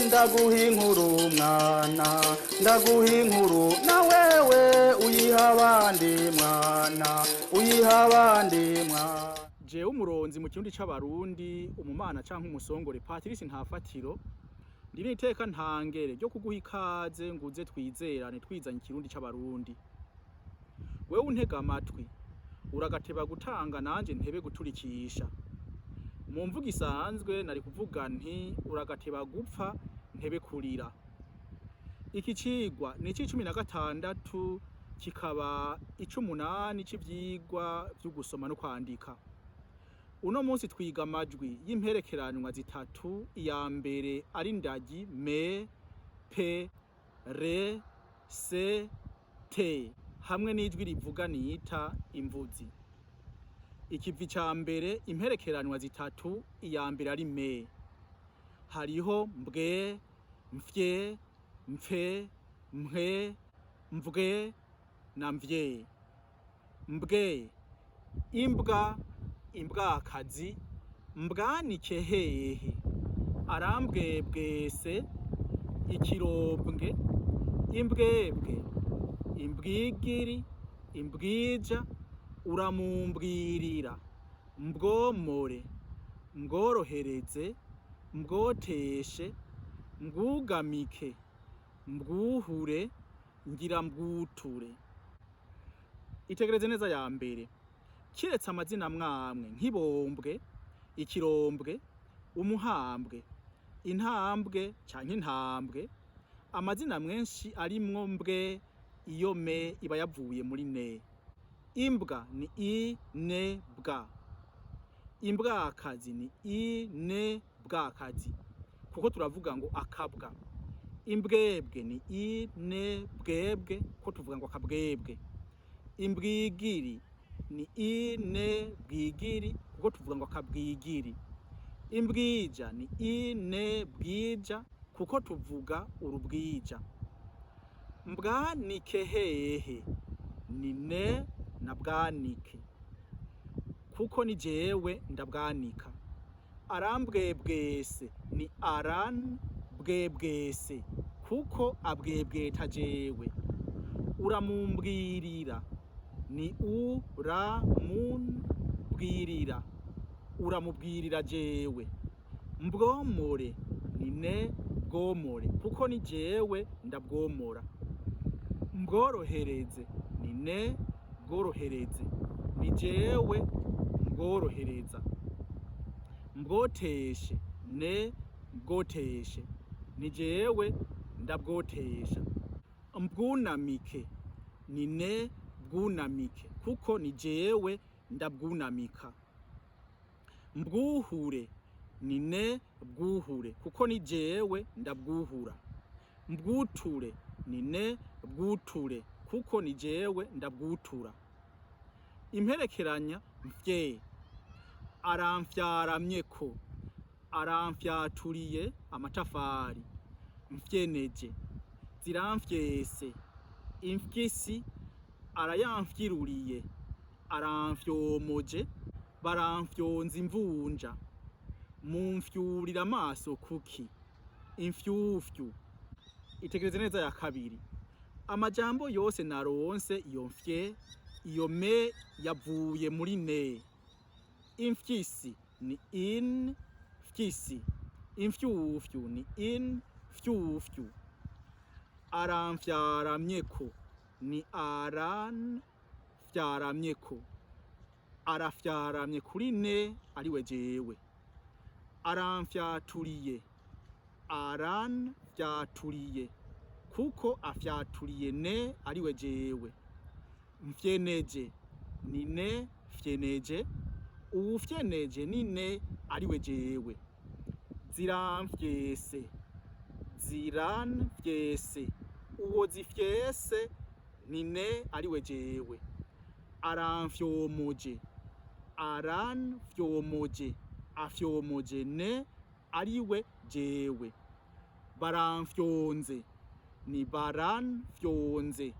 ndaguha inkuru mwana ndaguha inkuru na wewe uyiha abandi mwana uyiha abandi mwana. Jewe umuronzi mu kirundi c'abarundi umumana canke umusongore patirisi ntafatiro ndiri iteka ntangere ryo kuguha ikaze nguze twizerane twizanye ikirundi c'abarundi. Wewe untega amatwi uragateba gutanga nanje ntebe guturikisha. Mu mvuga isanzwe nari kuvuga nti uragateba gupfa ntebe kurira. Iki cigwa ni c'16 kikaba ic'8 c'ivyigwa vyo gusoma no kwandika. Uno munsi twiga amajwi y'imperekeranywa zitatu. Iya mbere ari ndagi m.p.r.s.t.rrṳ hamwe n'ijwi rivuga niyita imvuzi. Ikivi ca mbere imperekeranywa zitatu. Iya mbere ari me. Hariho mbwe, mfye, mpfe, mpwe, mvwe na mvye. Mbwe imbwa, imbwakazi, mbwanike hehe, arambwebwese, ikirobwe, imbwebwe, imbwigiri, imbwija, uramumbwirira, mbwomore, mbworohereze, mbwoteshe, mbwugamike, mbwuhure, ngira mbwuture. Itegereze neza ya mbere. Kiretse amazina mwamwe nk'ibombwe, ikirombwe, umuhambwe, intambwe canke intambwe, amazina menshi arimwo mbwe iyo me iba yavuye muri ne. Imbwa ni i ne bwa. Imbwakazi ni i ne bwakazi kuko turavuga ngo akabwa. Imbwebwe ni i ne bwebwe kuko tuvuga ngo akabwebwe. Imbwigiri ni i ne bwigiri kuko tuvuga ngo akabwigiri. Imbwija ni i ne bwija kuko tuvuga urubwija. Mbwanike hehe ni ne na bwanike kuko ni jewe ndabwanika. Arambwebwese ni aran bwebwese kuko abwebweta jewe. Uramumbwirira ni uramumbwirira uramubwirira jewe. Mbwomore ni ne bwomore kuko ni jewe ndabwomora. Mbworohereze ni ne bworohereze ni jewe mbworohereza. Mbwoteshe ne bwoteshe ni jewe ndabwotesha. Mbwunamike ni ne bwunamike kuko ni jewe ndabwunamika. Mbwuhure ni ne bwuhure kuko ni jewe ndabwuhura. Mbwuture ni ne bwuture kuko ni jewe ndabwutura. Imperekeranya mfye aramfyaramyeko, aramfyaturiye amatafari. Mfyeneje ziramfyese. Imfyisi arayamfyiruriye, aramfyomoje, baramfyonza imvunja. Mumfyurira amaso kuki, imfyufyu. Itegereze neza ya kabiri. Amajambo yose naronse iyo mfye iyo me yavuye muri ne. Imfyisi ni in fyisi. Imfyufyu ni in fyufyu. Aramfyaramyeko ni aran fyaramyeko. Arafyaramye kuri ne ariwe jewe. Aramfyaturiye aran fyaturiye kuko afyaturiye ne ariwe jewe. Mfyeneje ni ne fyeneje. Uwufyeneje ni ne ariwe jewe. Ziramfyese ziranfyese. Uwo zifyese ni ne ariwe jewe. Aramfyomoje aranfyomoje afyomoje ne ariwe jewe. Baramfyonze ni baranfyonze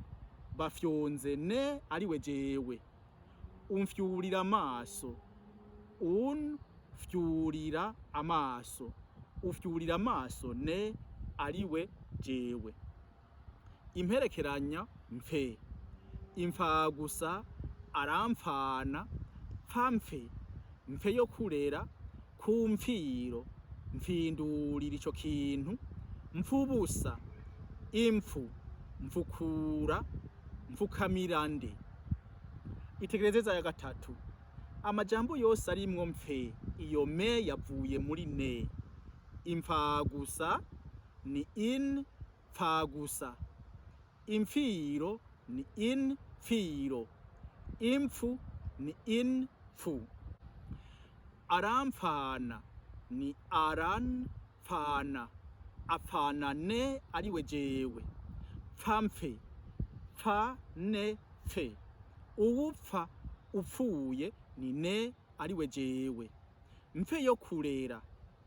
bafyonze ne ariwe jewe. Umfyurira amaso unfyurira amaso. Ufyurira amaso ne ariwe jewe. Imperekeranya mpe, imfagusa arampfana, pfamfe, mpe yo kurera, kumfiro, mfindurira ico kintu, mpfubusa, impfu, mfukura, mfukamirande. Itegerezeza ya gatatu. Amajambo yose arimwo mpe, iyo me yavuye muri ne. Imfagusa ni in pfagusa. Imfiro ni in firo. Impfu ni in fu. Arampfana ni aran pfana. Apfana ne ariwe jewe. Pfamfe, pfa ne fe. Uwupfa upfuye ni ne ariwe jewe. Mpe yo kurera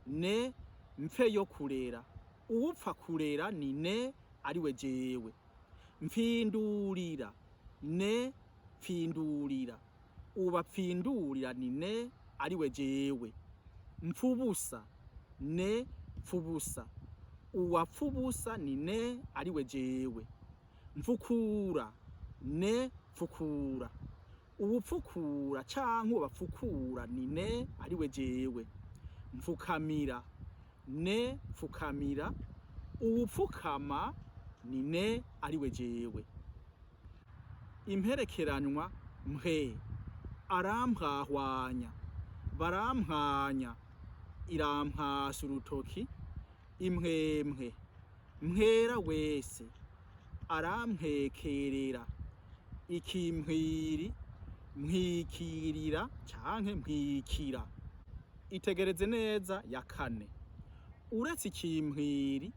ne mpe yo kurera. Uwupfa kurera ni ne ariwe jewe. Mfindurira ne pfindurira. Ubapfindurira ni ne ariwe jewe. Mpfubusa ne pfubusa. Uwapfubusa ni ne ariwe jewe. Mfukura ne pfukura. Uwupfukura canke ubapfukura ni ne ariwe jewe. Mfukamira ne pfukamira. Uwupfukama ni ne ariwe jewe. Imperekeranywa mpe, arampwahwanya, barampwanya, irampwasa urutoki, impwempwe, mpwera wese, arampwekerera, ikimpwiri, mpwikirira canke mpwikira. Itegereze neza ya kane. Uretse ikimpwiri,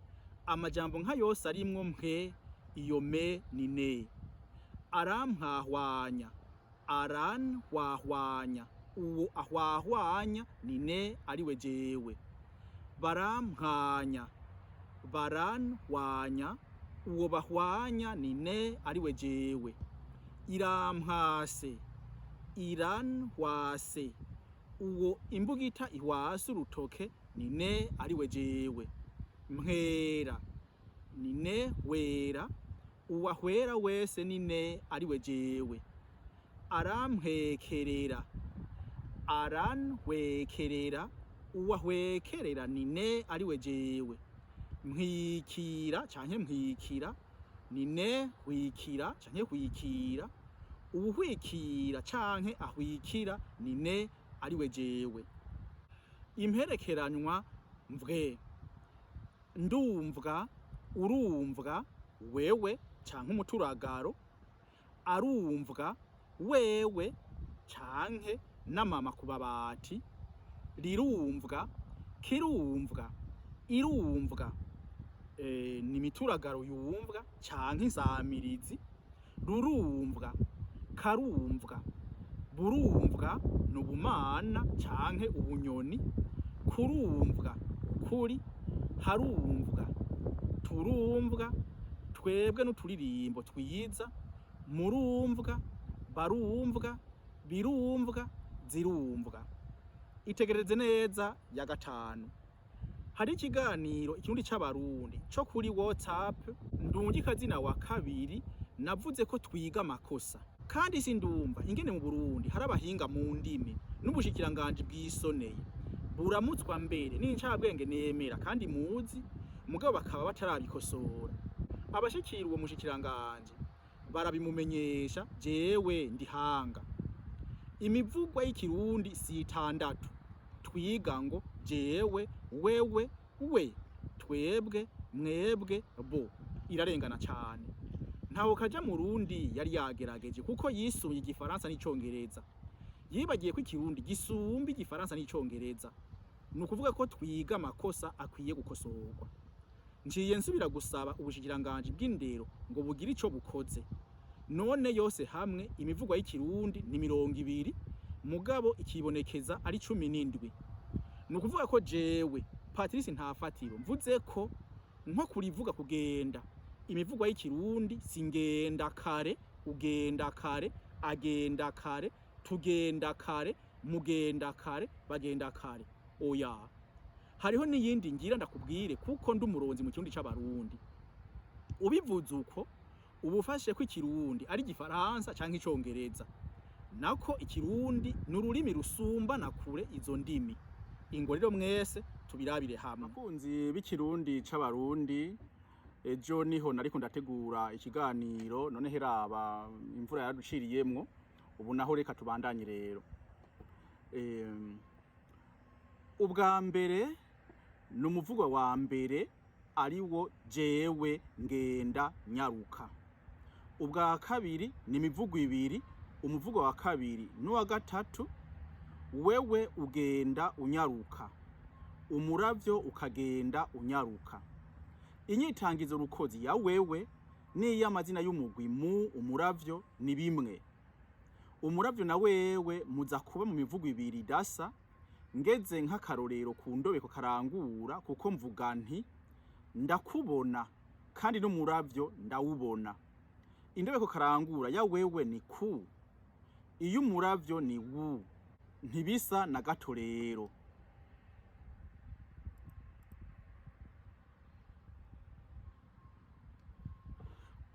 amajambo nka yose arimwo mpe, iyo me ni ne. Arampwahwanya, aranhwahwanya, uwo ahwahwanya ni ne ariwe jewe. Barampwanya, baranhwanya, uwo bahwanya ni ne ariwe jewe. Irampwase, iranhwase, uwo imbugita ihwase urutoke ni ne ariwe jewe. Mpwera ni ne wera, uwahwera wese ni ne ariwe jewe. Arampwekerera, aranhwekerera, uwahwekerera ni ne ariwe jewe. Mpwikira canke mpwikira ni ne hwikira canke hwikira. Uwuhwikira canke ahwikira ni ne ariwe jewe. Imperekeranywa mvwe, ndumvwa, urumvwa, wewe canke umuturagaro, arumvwa, wewe canke n'amama ku babati, rirumvwa, kirumvwa, irumvwa, ni imituragaro yumvwa canke insamirizi, rurumvwa, karumvwa, burumvwa, n'ubumana canke ubunyoni, kurumvwa, kuri, harumvwa, turumvwa, twebwe n'uturirimbo twiza, murumvwa, barumvwa, birumvwa, zirumvwa. Itegereze neza ya gatanu. Hari ikiganiro ikirundi c'abarundi co kuri WhatsApp ndungika zina wa kabiri, navuze ko twiga amakosa. Kandi sindumva ingene mu Burundi hari abahinga mu ndimi n'ubushikiranganje bw'isoneye buramutswa mbere n'incabwenge nemera kandi muzi, mugabo bakaba batarabikosora. Abashikira uwo mushikiranganje barabimumenyesha, jewe ndihanga. Imivugwa y'ikirundi si 6 twiga ngo jewe, wewe, we, twebwe, mwebwe, bo, irarengana cyane. Ntaho kaja mu Rundi yari yagerageje kuko yisuye igifaransa n'icongereza. Yibagiye ko ikirundi gisumba igifaransa n'icongereza. Nukuvuga ko twiga amakosa akwiye gukosorwa. Njiye nsubira gusaba ubushikiranganje bw'indero ngo bugire ico bukoze. None yose hamwe imivugwa y'ikirundi ni 20, mugabo ikibonekeza ari 17. Nukuvuga ko jewe Patrice ntafatiro mvuze ko nko kurivuga kugenda, imivugwa y'ikirundi singenda kare, ugenda kare, agenda kare, tugenda kare, mugenda kare, bagenda kare. Oya, hariho n'iyindi ngira ndakubwire kuko ndi umuronzi mu kirundi c'abarundi. Ubivuze uko ubufashe ko ikirundi ari gifaransa canke icongereza, nako ikirundi n'ururimi rusumba na kure izo ndimi. Ingo rero mwese tubirabire hamwe. Abakunzi b'ikirundi c'abarundi, ejo niho nariko ndategura ikiganiro, none heraba imvura yaduciriyemwo, ubu naho reka tubandanye rero. Ubwa mbere n'umuvugo wa mbere ariwo jewe ngenda nyaruka. Ubwa kabiri ni imivugo ibiri, umuvugo wa kabiri n'uwa gatatu, wewe ugenda unyaruka, umuravyo ukagenda unyaruka. Inyitangizo rukozi ya wewe n'iy'amazina y'umugwi mu umuravyo ni bimwe. Umuravyo na wewe muza kuba mu mivugo ibiri idasa, ngeze nk'akarorero ku ndobeko karangura kuko mvuga nti ndakubona kandi n'umuravyo ndawubona. Indobeko karangura ya wewe ni ku, iyo umuravyo ni wu, ntibisa na gato rero.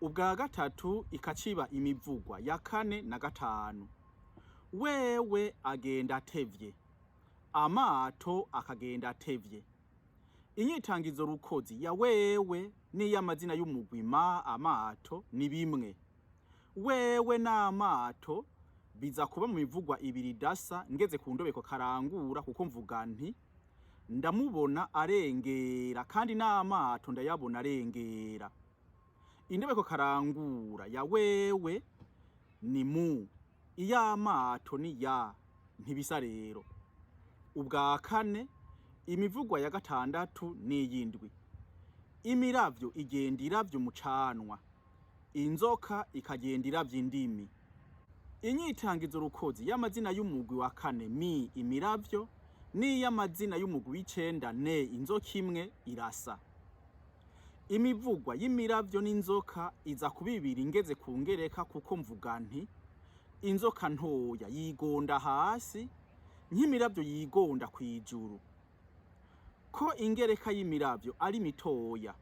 Ubwa gatatu ikaciba imivugwa ya kane na gatanu. Wewe agenda atevye, amato akagenda atevye. Inyitangizo rukozi ya wewe n'iy'amazina y'umugwi ma amato ni bimwe. Wewe n'amato biza kuba mu mivugwa ibiri dasa, ngeze ku ndobeko karangura kuko mvuga nti ndamubona arengera kandi n'amato ndayabona arengera. Indobeko karangura ya wewe ni mu, iy'amato ni ya, ntibisa rero. Ubwa kane imivugwa ya gatandatu n'iyindwi. Imiravyo igenda iravyo umucanwa, inzoka ikagenda iravyo indimi. Inyitangizo rukozi y'amazina y'umugwi wa kane mi imiravyo n'iy'amazina y'umugwi w'icenda ne inzoka imwe irasa. Imivugwa y'imiravyo n'inzoka iza kubibiri ngeze ku ngereka kuko mvuga nti inzoka ntoya yigonda hasi nk'imiravyo yigonda kwijuru. Ko ingereka y'imiravyo ari mitoya,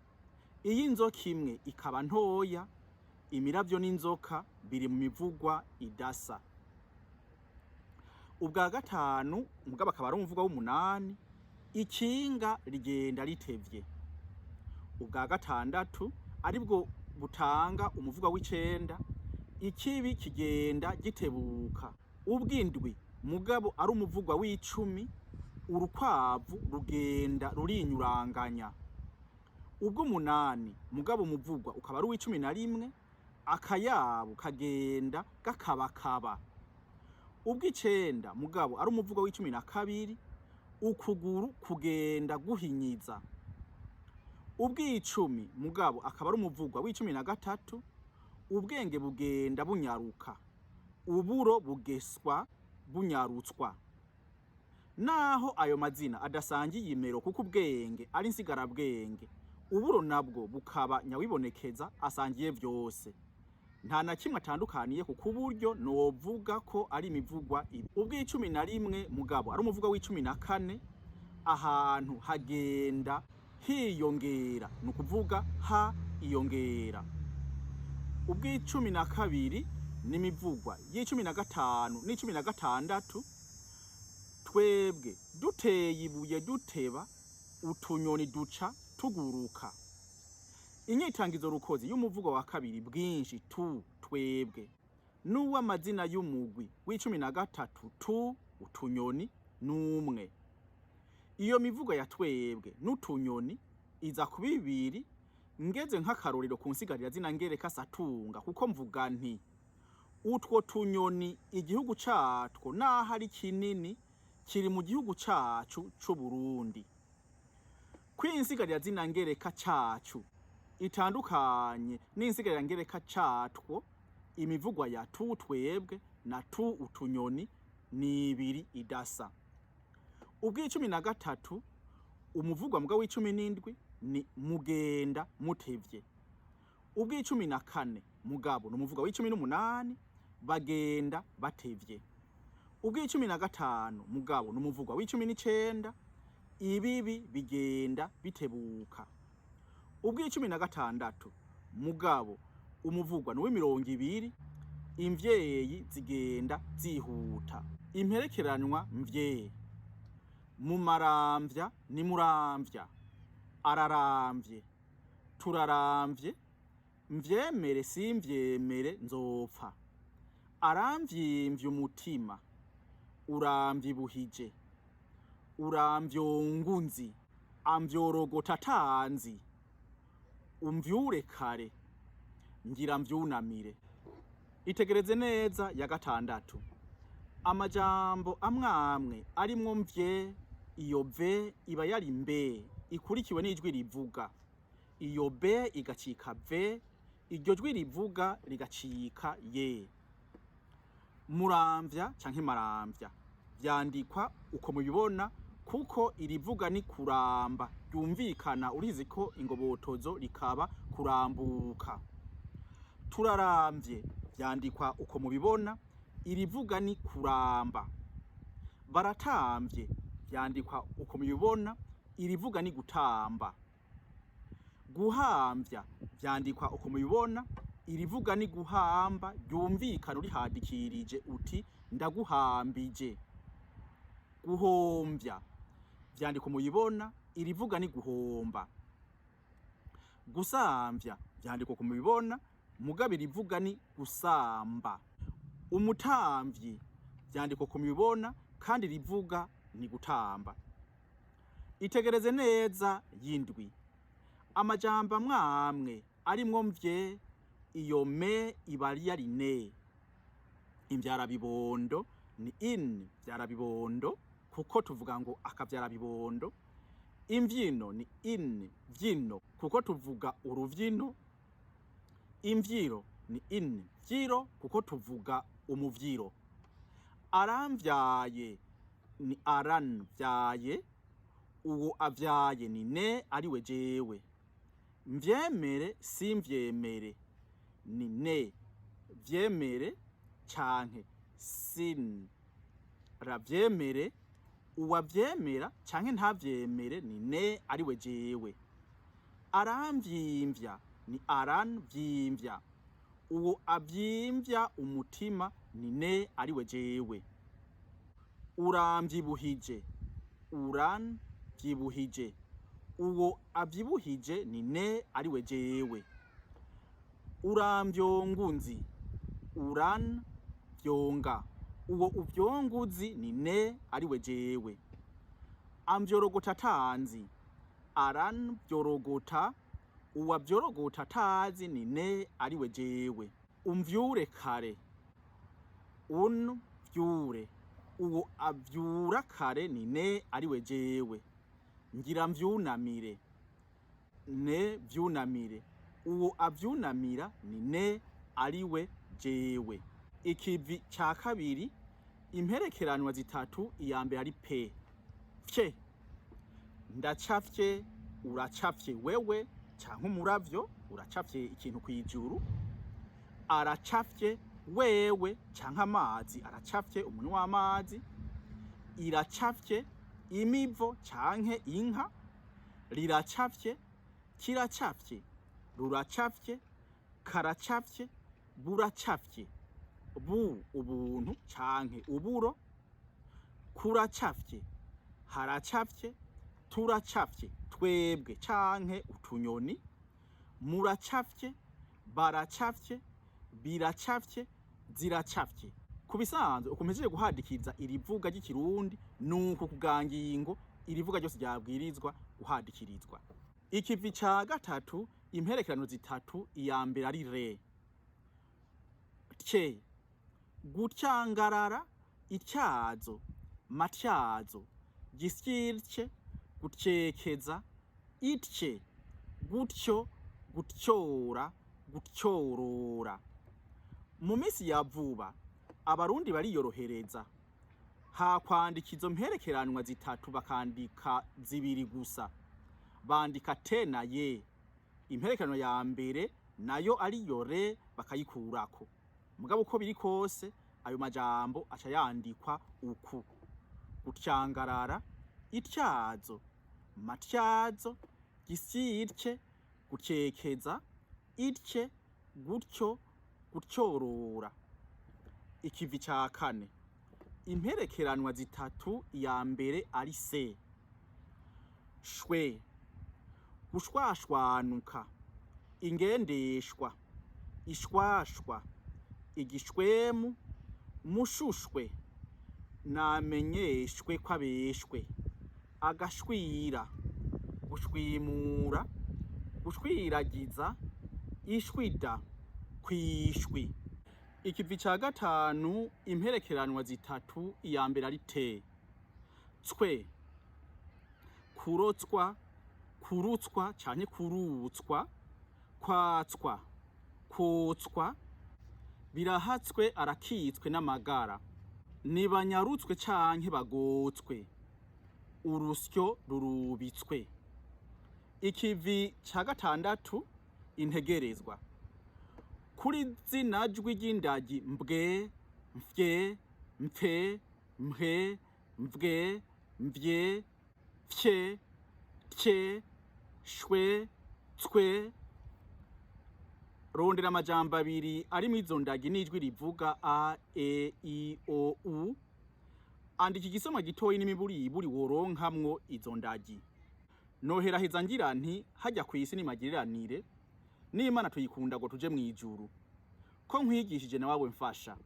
iy'inzoka imwe ikaba ntoya, imiravyo n'inzoka biri mu mivugwa idasa. Ubwa gatanu mugabo akaba ari umuvuga w'umunani, ikinga rigenda ritevye. Ubwa gatandatu aribwo butanga umuvuga w'icenda, ikibi kigenda gitebuka. Ubwindwi mugabo ari umuvugwa w'icumi, urukwavu rugenda rurinyuranganya. Ubw'umunani mugabo umuvugwa ukaba ari uw'icumi na rimwe, akayabu kagenda gakabakaba. Ubw'icenda mugabo ari umuvugwa w'icumi na kabiri, ukuguru kugenda guhinyiza. Ubw'icumi mugabo akaba ari umuvugwa w'icumi na gatatu, ubwenge bugenda bunyaruka, uburo bugeswa bunyarutswa. Naho ayo mazina adasangiye imero kuko ubwenge ari insigarabwenge, uburo nabwo bukaba nyawibonekeza asangiye vyose. Nta na kimwe atandukaniye kuko uburyo novuga ko ari imivugwa ibi. Ubw'icumi na rimwe mugabo ari umuvugwa w'icumi na kane, ahantu hagenda hiyongera, nukuvuga ha iyongera. Ubw'icumi na kabiri n'imivugwa y'icumi na gatanu n'icumi na gatandatu, twebwe duteye ibuye duteba, utunyoni duca tuguruka. Inyitangizo rukozi y'umuvugo wa kabiri bwinshi tu twebwe, n'uw'amazina y'umugwi w'icumi na gatatu tu utunyoni n'umwe. Iyo mivugo ya twebwe n'utunyoni iza kubibiri ngeze nk'akarorero ku nsigarira zina ngereka satunga kuko mvuga nti utwo tunyoni igihugu catwo naho ari kinini kiri mu gihugu cacu c'u Burundi. Kwinsigarira zina ngereka cacu itandukanye n'insigarira ngereka catwo, imivugwa ya tu twebwe na tu utunyoni ni ibiri idasa. Ubw'icumi na gatatu umuvugwa mbwa w'icumi n'indwi ni mugenda mutevye. Ubw'icumi na kane mugabo n'umuvugwa w'icumi n'umunani bagenda batevye. Ubw'icumi na gatanu mugabo n'umuvugwa w'icumi n'icenda ibibi bigenda bitebuka. Ubw'icumi na gatandatu mugabo umuvugwa ni w'20, imvyeyi zigenda zihuta. Imperekeranywa mvye. Mumaramvya ni muramvya, araramvye, turaramvye, mvyemere simvyemere nzopfa. Aramvyimvye umutima, uramvyibuhije, uramvyongunzi, amvyorogota atanzi, umvyure kare, ngira mvyunamire. Itegereze neza ya gatandatu. Amajambo amwamwe arimwo mvye, iyo ve iba yari mbe ikurikiwe n'ijwi rivuga, iyo be igacika ve, iryo jwi rivuga rigacika ye. Muramvya canke maramvya vyandikwa uko mubibona kuko irivuga ni kuramba, ryumvikana urizi ko ingobotozo rikaba kurambuka. Turaramvye vyandikwa uko mubibona, irivuga ni kuramba. Baratamvye vyandikwa uko mubibona, irivuga ni gutamba. Guhamvya vyandikwa uko mubibona, irivuga ni guhamba, ryumvikana urihadikirije uti ndaguhambije. Guhomvya vyandikwa mubibona, irivuga ni guhomba. Gusamvya vyandikwa uko mubibona, mugabo irivuga ni gusamba. Umutamvyi vyandikwa uko mubibona, kandi rivuga ni gutamba. Itegereze neza y'indwi. Amajambo amwamwe arimwo mvye, iyo me iba yari ne. Imvyarabibondo ni in vyarabibondo kuko tuvuga ngo akavyarabibondo. Imvyino ni in vyino kuko tuvuga uruvyino. Imvyiro ni in vyiro kuko tuvuga umuvyiro. Aramvyaye ni aranvyaye, uwo avyaye ni ne ariwe jewe. Mvyemere simvyemere ni ne vyemere canke sin ravyemere, uwavyemera canke ntavyemere ni ne ariwe jewe. Aramvyimvya ni aranvyimvya, uwo avyimvya umutima ni ne ariwe jewe. Uramvyibuhije, uranvyibuhije, uwo avyibuhije ni ne ariwe jewe. Uramvyongunzi, uranvyonga, uwo uvyonguzi ni ne ariwe jewe. Amvyorogota atanzi, aranvyorogota, uwo avyorogota atazi ni ne ariwe jewe. Umvyure kare, unvyure, uwo avyura kare ni ne ariwe jewe. Ngira mvyunamire, ne vyunamire, uwo avyunamira ni ne ariwe jewe. Ikivi ca kabiri, imperekeranywa zitatu, iya mbere ari pe. Fye, ndacafye, uracafye wewe canke umuravyo, uracafye ikintu kwijuru. Aracafye wewe canke amazi, aracafye umuntu w'amazi. Iracafye imivo canke inka. Riracafye, kiracafye, ruracafye, karacafye, buracafye. Bu ubuntu canke uburo. Kuracafye, haracafye, turacafye twebwe canke utunyoni. Muracafye, baracafye, biracafye, ziracafye. Kubisanzwe ukomejeje guhadikiriza irivuga ry'ikirundi nuko kugangingo irivuga ryose ryabwirizwa guhadikirizwa. Ikivi ca gatatu, imperekerano zitatu, iya mbere ari re. Tye, gutyangarara, ityazo, matyazo, gisyirtye, gutyekeza, itye, gutyo, gutyora, gutyorora. Mu minsi ya vuba abarundi bariyorohereza, hakwandika izo mperekeranywa zitatu bakandika zibiri gusa. Bandika te na ye. Imperekeranywa ya mbere nayo ariyo re bakayikurako. Mugabo uko biri kose ayo majambo aca yandikwa uku: gutyangarara, ityazo, matyazo, gisitye, gutekeza, itye, gutyo, gutyorora. Ikivi ca kane, imperekeranywa zitatu, iya mbere ari se. Shwe, gushwashwanuka, ingendeshwa, ishwashwa, igishwemu, mushushwe, namenyeshwe kwabeshwe, agashwira, gushwimura, gushwiragiza, ishwida, kwishwi. Ikivi ca gatanu, imperekeranywa zitatu, iya mbere ari te. Tswe, kurotswa, kurutswa canke kurutswa, kwatswa, kotswa, birahatswe arakitswe n'amagara, nibanyarutswe canke bagotswe, urusyo rurubitswe. Ikivi ca gatandatu, integerezwa, kuri zina jwi ry'indagi mbwe, mfye, mpfe, mhe, mvwe, mvye, fye, tye, shwe, tswe. Rondera amajambo abiri ari mw'izo ndagi n'ijwi rivuga a, e, i, o, u. Andika igisomwa gitoyi n'imiburiburi woronkamwo izo ndagi. Noheraheza ngira nti hajya kw'isi nimagiriranire, n'Imana tuyikunda ngo tuje mw'ijuru. Ko nkwigishije na wawe mfasha.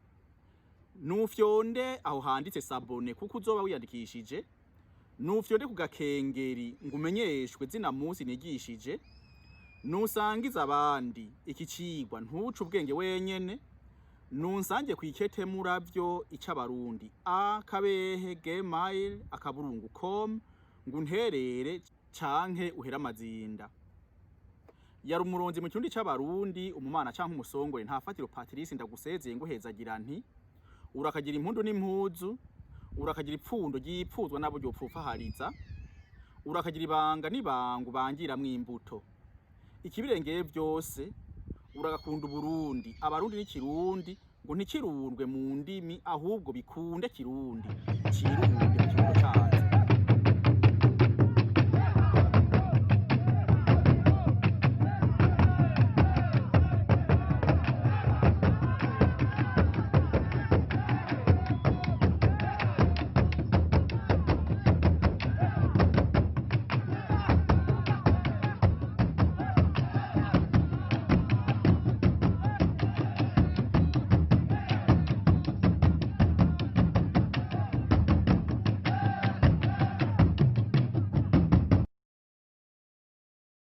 Nufyonde aho handitse sabone kuko uzoba wiyandikishije. Nufyonde ku gakengeri ngo umenyeshwe zina munsi nigishije. Nusangiza abandi iki cigwa ntuce ubwenge wenyene. Nunsange kwikete muravyo icabarundi akabehe@gmail.com ngo unterere canke uhera amazinda. Yari umuronzi mu kirundi c'abarundi, umumana canke umusongore ntafatiro Patrice ndagusezeye ngo hezagira nti urakagira impundu n'impuzu, urakagira ipfundo ryipfuzwa nabo ryopfupfahariza, urakagira ibanga n'ibangu bangiramwo imbuto. Ikibirengeye byose uragakunda Uburundi, abarundi n'ikirundi ngo ntikirundwe mu ndimi ahubwo bikunde kirundi. Kiru